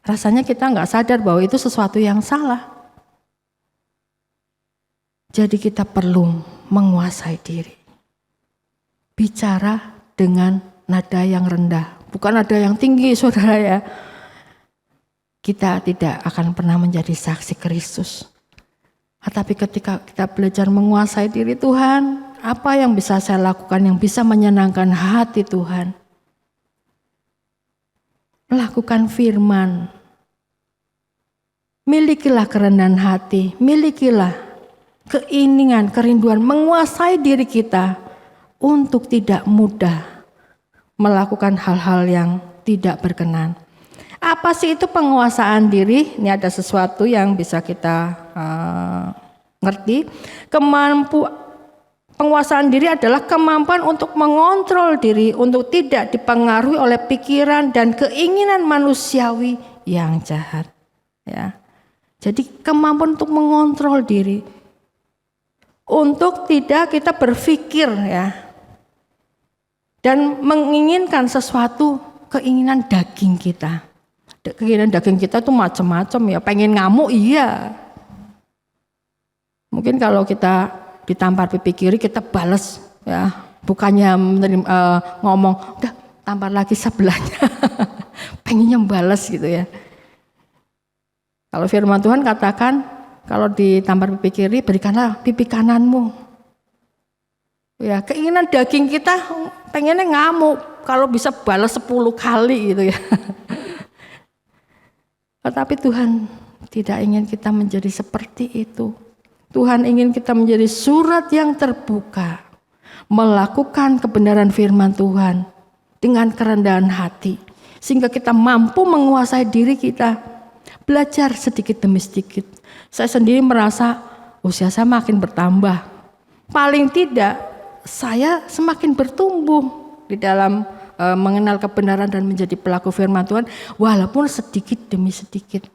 Rasanya kita nggak sadar bahwa itu sesuatu yang salah. Jadi kita perlu menguasai diri. Bicara dengan nada yang rendah, bukan nada yang tinggi saudara ya. Kita tidak akan pernah menjadi saksi Kristus. Tetapi ketika kita belajar menguasai diri Tuhan, apa yang bisa saya lakukan yang bisa menyenangkan hati Tuhan? Melakukan firman. Milikilah kerendahan hati, milikilah keinginan, kerinduan menguasai diri kita untuk tidak mudah melakukan hal-hal yang tidak berkenan. Apa sih itu penguasaan diri? Ini ada sesuatu yang bisa kita ngerti. Penguasaan diri adalah kemampuan untuk mengontrol diri, untuk tidak dipengaruhi oleh pikiran dan keinginan manusiawi yang jahat. Ya. Jadi kemampuan untuk mengontrol diri, untuk tidak kita berpikir ya, dan menginginkan sesuatu keinginan daging kita. Keinginan daging kita tuh macam-macam ya, pengen ngamuk iya. Mungkin kalau kita ditampar pipi kiri kita balas ya, bukannya ngomong udah tampar lagi sebelahnya. Pengennya balas gitu ya. Kalau firman Tuhan katakan, kalau ditampar pipi kiri, berikanlah pipi kananmu. Ya, keinginan daging kita pengennya ngamuk, kalau bisa balas 10 kali gitu ya. Tetapi Tuhan tidak ingin kita menjadi seperti itu. Tuhan ingin kita menjadi surat yang terbuka, melakukan kebenaran firman Tuhan dengan kerendahan hati, sehingga kita mampu menguasai diri kita. Belajar sedikit demi sedikit. Saya sendiri merasa usia saya makin bertambah. Paling tidak saya semakin bertumbuh di dalam mengenal kebenaran dan menjadi pelaku firman Tuhan. Walaupun sedikit demi sedikit.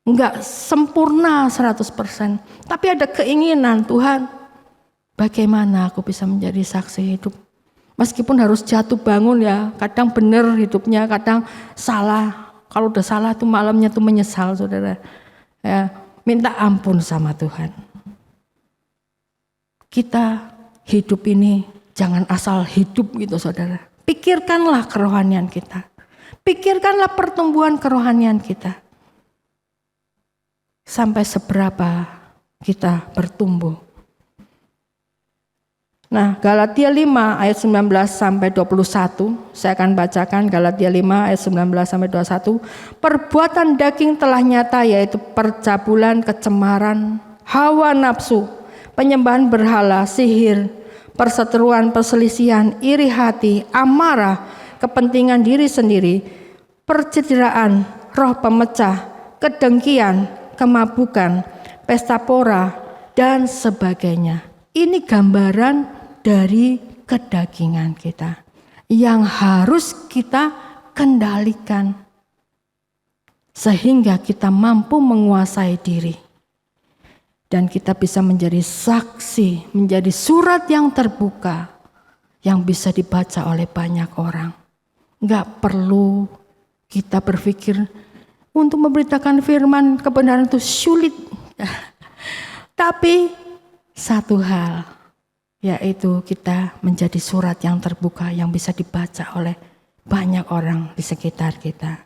Enggak sempurna 100%. Tapi ada keinginan Tuhan. Bagaimana aku bisa menjadi saksi hidup. Meskipun harus jatuh bangun ya. Kadang benar hidupnya, kadang salah. Kalau udah salah tuh malamnya tuh menyesal saudara. Ya, minta ampun sama Tuhan. Kita hidup ini jangan asal hidup gitu saudara. Pikirkanlah kerohanian kita. Pikirkanlah pertumbuhan kerohanian kita. Sampai seberapa kita bertumbuh. Nah, Galatia 5 ayat 19 sampai 21, saya akan bacakan Galatia 5 ayat 19 sampai 21. Perbuatan daging telah nyata, yaitu percabulan, kecemaran, hawa nafsu, penyembahan berhala, sihir, perseteruan, perselisihan, iri hati, amarah, kepentingan diri sendiri, percederaan, roh pemecah, kedengkian, kemabukan, pesta pora, dan sebagainya. Ini gambaran dari kedagingan kita yang harus kita kendalikan sehingga kita mampu menguasai diri. Dan kita bisa menjadi saksi, menjadi surat yang terbuka yang bisa dibaca oleh banyak orang. Enggak perlu kita berpikir untuk memberitakan firman kebenaran itu sulit. Tapi satu hal, yaitu kita menjadi surat yang terbuka yang bisa dibaca oleh banyak orang di sekitar kita.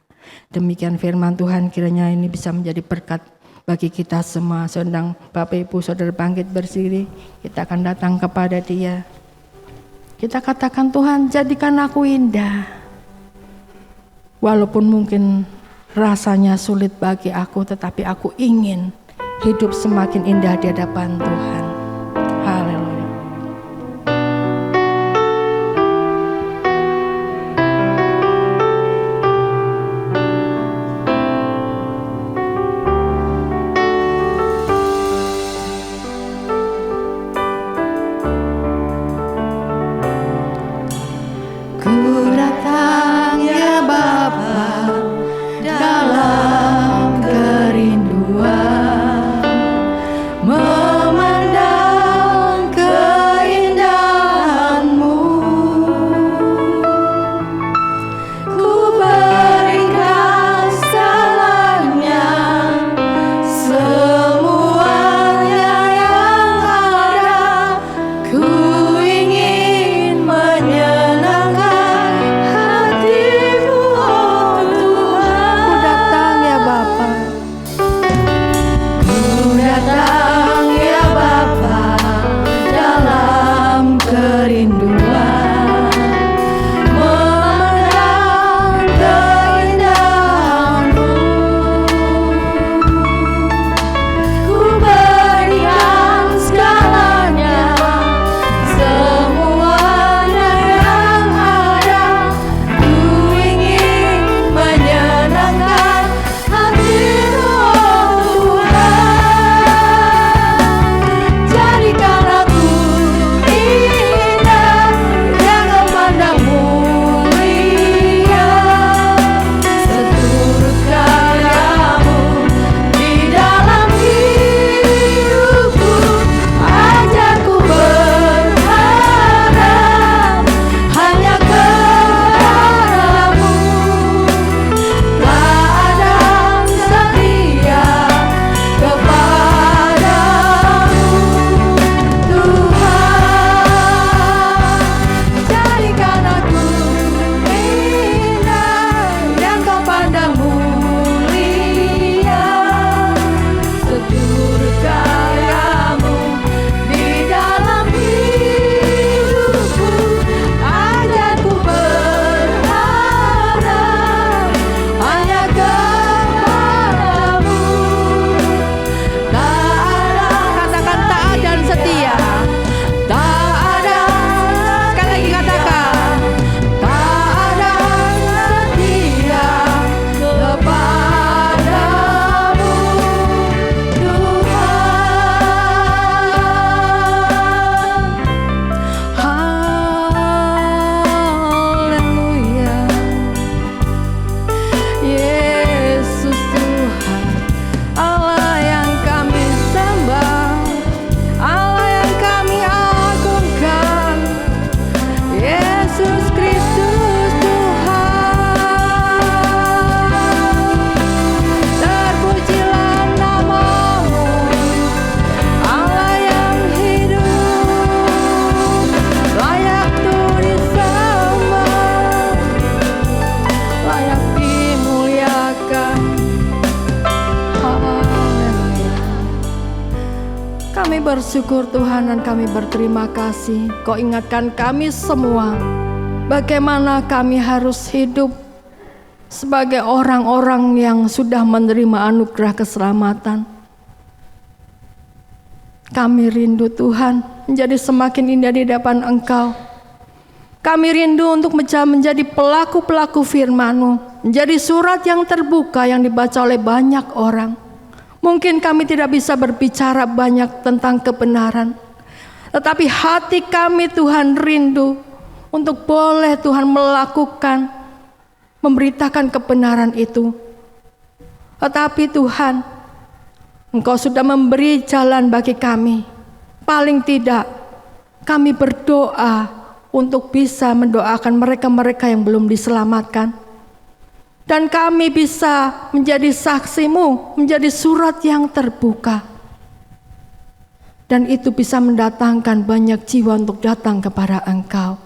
Demikian firman Tuhan, kiranya ini bisa menjadi berkat bagi kita semua. Sedang Bapak Ibu Saudara bangkit berdiri, kita akan datang kepada Dia. Kita katakan, Tuhan, jadikan aku indah. Walaupun mungkin rasanya sulit bagi aku, tetapi aku ingin hidup semakin indah di hadapan Tuhan. Haleluya. Bersyukur Tuhan dan kami berterima kasih. Kau ingatkan kami semua bagaimana kami harus hidup sebagai orang-orang yang sudah menerima anugerah keselamatan. Kami rindu Tuhan menjadi semakin indah di hadapan Engkau. Kami rindu untuk menjadi pelaku-pelaku firman-Mu, menjadi surat yang terbuka yang dibaca oleh banyak orang. Mungkin kami tidak bisa berbicara banyak tentang kebenaran, tetapi hati kami Tuhan rindu untuk boleh Tuhan melakukan, memberitakan kebenaran itu. Tetapi Tuhan, Engkau sudah memberi jalan bagi kami. Paling tidak, kami berdoa untuk bisa mendoakan mereka-mereka yang belum diselamatkan. Dan kami bisa menjadi saksimu, menjadi surat yang terbuka. Dan itu bisa mendatangkan banyak jiwa untuk datang kepada Engkau.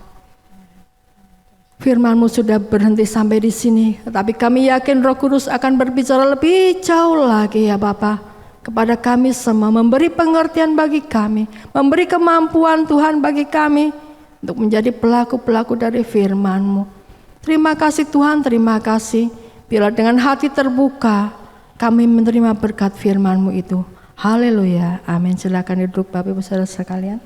Firman-Mu sudah berhenti sampai di sini, tetapi kami yakin Roh Kudus akan berbicara lebih jauh lagi ya Bapa, kepada kami semua, memberi pengertian bagi kami, memberi kemampuan Tuhan bagi kami untuk menjadi pelaku-pelaku dari firman-Mu. Terima kasih Tuhan, terima kasih. Bila dengan hati terbuka kami menerima berkat firman-Mu itu. Haleluya, amin. Silakan duduk Bapak Ibu Saudara sekalian.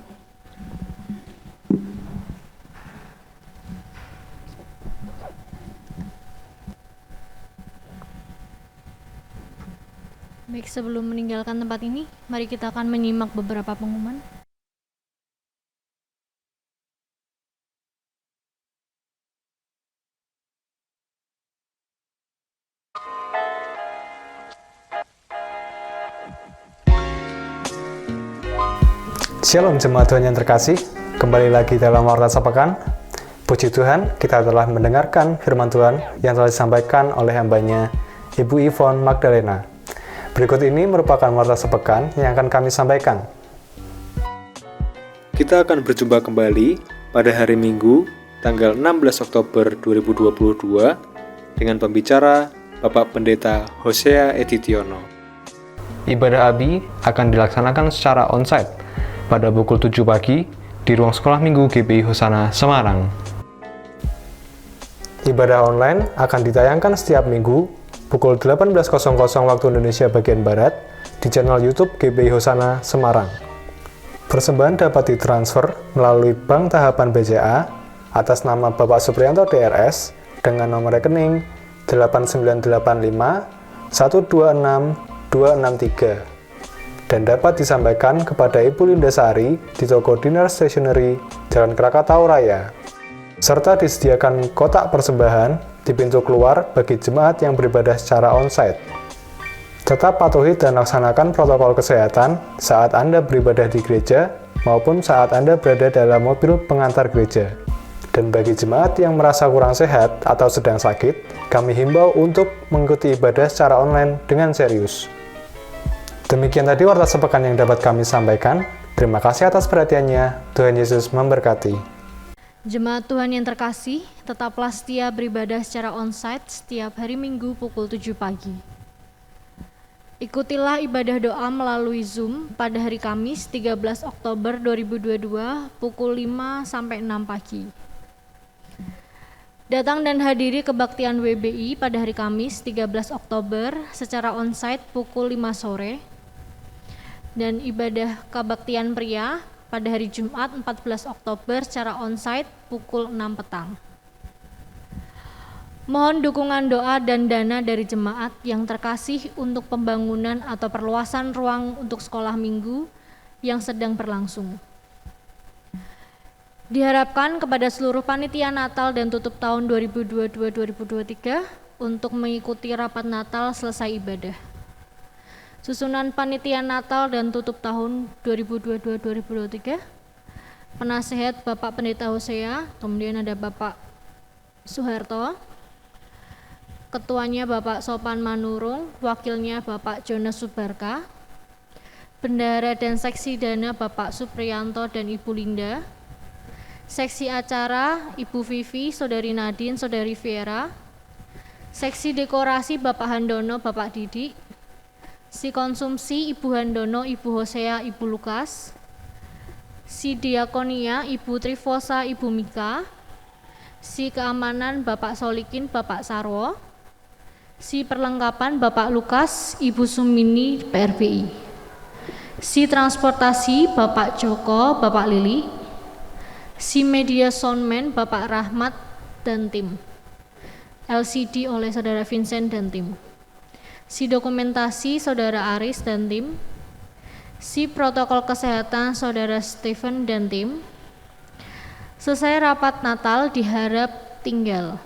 Baik, sebelum meninggalkan tempat ini, mari kita akan menyimak beberapa pengumuman. Shalom jemaat Tuhan yang terkasih, kembali lagi dalam Warta Sepekan. Puji Tuhan, kita telah mendengarkan firman Tuhan yang telah disampaikan oleh hambanya Ibu Yvonne Magdalena. Berikut ini merupakan Warta Sepekan yang akan kami sampaikan. Kita akan berjumpa kembali pada hari Minggu, tanggal 16 Oktober 2022 dengan pembicara Bapak Pendeta Hosea Editiono. Ibadah Abi akan dilaksanakan secara onsite pada pukul 7 pagi di ruang sekolah minggu GBI Hosana Semarang. Ibadah online akan ditayangkan setiap minggu pukul 18.00 waktu Indonesia bagian Barat di channel YouTube GBI Hosana Semarang. Persembahan dapat ditransfer melalui Bank Tahapan BCA atas nama Bapak Supriyanto DRS dengan nomor rekening 8985 126 263 dan dapat disampaikan kepada Ibu Linda Sari di toko Dinar Stationery Jalan Krakatau Raya. Serta disediakan kotak persembahan di pintu keluar bagi jemaat yang beribadah secara onsite. Tetap patuhi dan laksanakan protokol kesehatan saat Anda beribadah di gereja maupun saat Anda berada dalam mobil pengantar gereja. Dan bagi jemaat yang merasa kurang sehat atau sedang sakit, kami himbau untuk mengikuti ibadah secara online dengan serius. Demikian tadi Warta Sepekan yang dapat kami sampaikan. Terima kasih atas perhatiannya. Tuhan Yesus memberkati. Jemaat Tuhan yang terkasih, tetaplah setia beribadah secara onsite setiap hari Minggu pukul 7 pagi. Ikutilah ibadah doa melalui Zoom pada hari Kamis 13 Oktober 2022 pukul 5 sampai 6 pagi. Datang dan hadiri kebaktian WBI pada hari Kamis 13 Oktober secara onsite pukul 5 sore dan ibadah kebaktian pria pada hari Jumat 14 Oktober secara onsite pukul 6 petang. Mohon dukungan doa dan dana dari jemaat yang terkasih untuk pembangunan atau perluasan ruang untuk sekolah minggu yang sedang berlangsung. Diharapkan kepada seluruh panitia Natal dan tutup tahun 2022-2023 untuk mengikuti rapat Natal selesai ibadah. Susunan panitia Natal dan tutup tahun 2022-2023, penasehat Bapak Pendeta Hosea, kemudian ada Bapak Suharto, ketuanya Bapak Sopan Manurung, wakilnya Bapak Jonas Subarka, bendahara dan seksi dana Bapak Supriyanto dan Ibu Linda, seksi acara Ibu Vivi, Saudari Nadine, Saudari Vera, seksi dekorasi Bapak Handono, Bapak Didik, si konsumsi Ibu Handono, Ibu Hosea, Ibu Lukas, si diakonia Ibu Trifosa, Ibu Mika, si keamanan Bapak Solikin, Bapak Sarwo, si perlengkapan Bapak Lukas, Ibu Sumini, PRBI, si transportasi Bapak Joko, Bapak Lili, si media soundman Bapak Rahmat dan tim, LCD oleh Saudara Vincent dan tim, si dokumentasi Saudara Aris dan tim, si protokol kesehatan Saudara Stephen dan tim. Selesai rapat Natal diharap tinggal.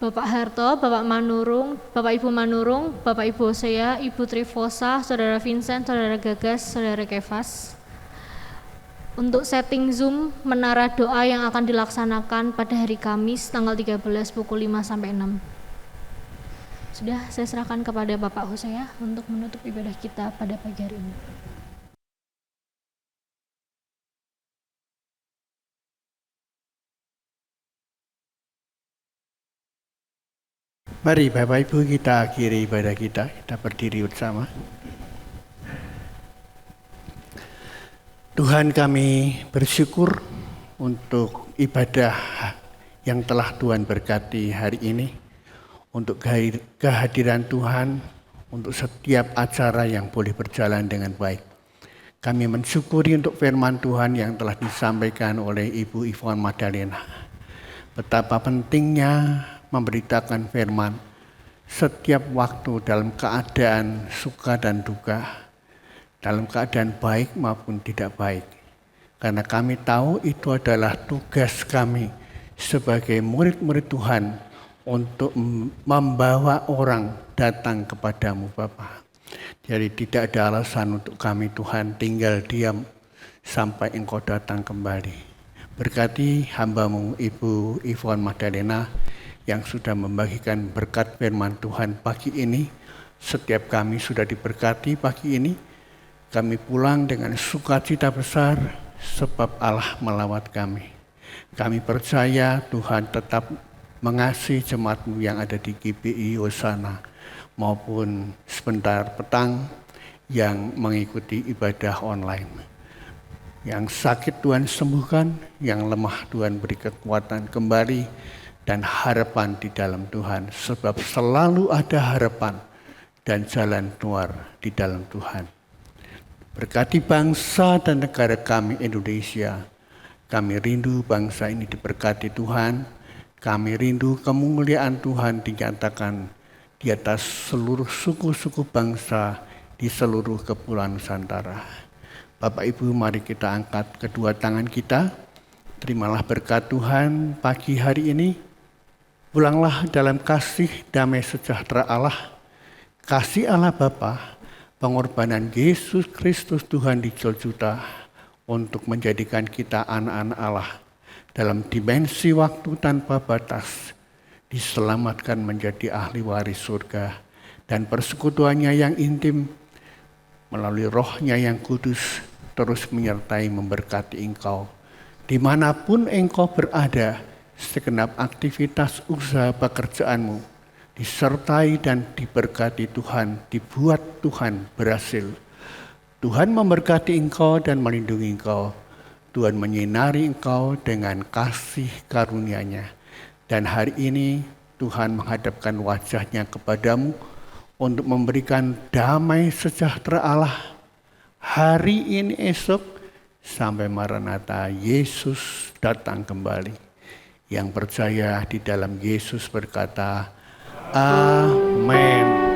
Bapak Harto, Bapak Manurung, Bapak Ibu Manurung, Bapak Ibu Hosea, Ibu Trifosa, Saudara Vincent, Saudara Gagas, Saudara Kefas. Untuk setting Zoom menara doa yang akan dilaksanakan pada hari Kamis tanggal 13 pukul 5 sampai 6. Sudah saya serahkan kepada Bapak Hosea untuk menutup ibadah kita pada pagi hari ini. Mari Bapak Ibu kita akhiri ibadah kita berdiri bersama. Tuhan, kami bersyukur untuk ibadah yang telah Tuhan berkati hari ini, untuk kehadiran Tuhan, untuk setiap acara yang boleh berjalan dengan baik. Kami mensyukuri untuk firman Tuhan yang telah disampaikan oleh Ibu Ivon Madalena. Betapa pentingnya memberitakan firman setiap waktu dalam keadaan suka dan duka, dalam keadaan baik maupun tidak baik. Karena kami tahu itu adalah tugas kami sebagai murid-murid Tuhan untuk membawa orang datang kepadamu Bapa. Jadi tidak ada alasan untuk kami Tuhan tinggal diam sampai Engkau datang kembali. Berkati hamba-Mu Ibu Ivon Madalena yang sudah membagikan berkat firman Tuhan pagi ini. Setiap kami sudah diberkati pagi ini. Kami pulang dengan sukacita besar sebab Allah melawat kami. Kami percaya Tuhan tetap mengasihi jemaat-Mu yang ada di GBI Hosana maupun sebentar petang yang mengikuti ibadah online. Yang sakit Tuhan sembuhkan, yang lemah Tuhan beri kekuatan kembali dan harapan di dalam Tuhan. Sebab selalu ada harapan dan jalan keluar di dalam Tuhan. Berkati bangsa dan negara kami Indonesia. Kami rindu bangsa ini diberkati Tuhan. Kami rindu kemuliaan Tuhan dinyatakan di atas seluruh suku-suku bangsa di seluruh kepulauan Nusantara. Bapak Ibu, mari kita angkat kedua tangan kita. Terimalah berkat Tuhan pagi hari ini. Pulanglah dalam kasih damai sejahtera Allah. Kasih Allah Bapa, pengorbanan Yesus Kristus Tuhan di Golgota untuk menjadikan kita anak-anak Allah dalam dimensi waktu tanpa batas, diselamatkan menjadi ahli waris surga, dan persekutuannya yang intim melalui Roh-Nya yang kudus terus menyertai memberkati engkau dimanapun engkau berada. Segenap aktivitas usaha pekerjaanmu disertai dan diberkati Tuhan, dibuat Tuhan berhasil. Tuhan memberkati engkau dan melindungi engkau. Tuhan menyinari engkau dengan kasih karunia-Nya. Dan hari ini Tuhan menghadapkan wajah-Nya kepadamu untuk memberikan damai sejahtera Allah hari ini, esok, sampai Maranatha Yesus datang kembali. Yang percaya di dalam Yesus berkata, Amin.